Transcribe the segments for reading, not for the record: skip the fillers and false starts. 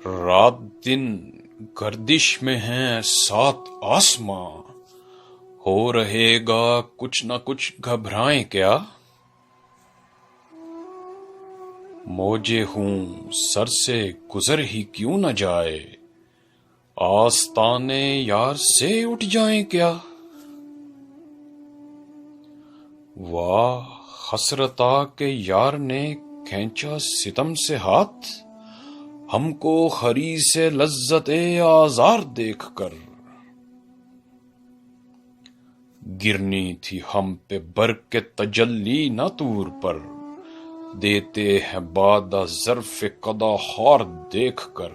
رات دن گردش میں ہیں سات آسماں، ہو رہے گا کچھ نہ کچھ گھبرائیں کیا؟ موجے ہوں سر سے گزر ہی کیوں نہ جائے، آستانے یار سے اٹھ جائیں کیا؟ واہ حسرتا کہ یار نے کھینچا ستم سے ہاتھ، ہم کو خری سے لذت آزار دیکھ کر۔ گرنی تھی ہم پہ برق تجلی نہ طور پر، دیتے ہیں بادہ ظرف قضا خار دیکھ کر۔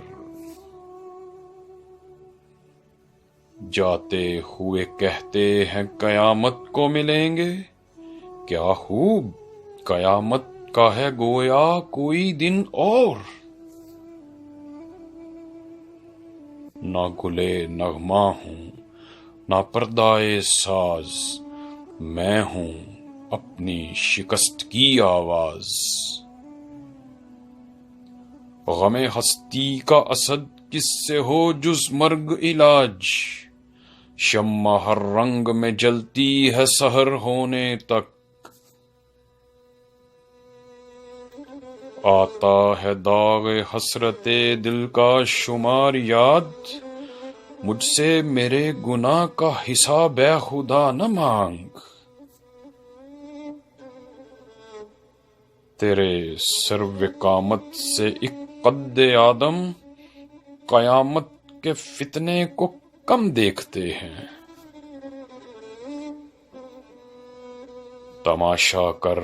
جاتے ہوئے کہتے ہیں قیامت کو ملیں گے، کیا خوب قیامت کا ہے گویا کوئی دن اور۔ نہ گلے نغمہ ہوں نہ پردائے ساز، میں ہوں اپنی شکست کی آواز۔ غم ہستی کا اسد کس سے ہو جز مرگ علاج، شمع ہر رنگ میں جلتی ہے سحر ہونے تک۔ آتا ہے داغ حسرت دل کا شمار یاد، مجھ سے میرے گناہ کا حساب اے خدا نہ مانگ۔ تیرے سرو قامت سے ایک قد آدم، قیامت کے فتنے کو کم دیکھتے ہیں۔ تماشا کر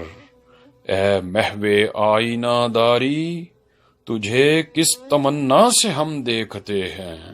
اے محو آئینہ داری، تجھے کس تمنا سے ہم دیکھتے ہیں۔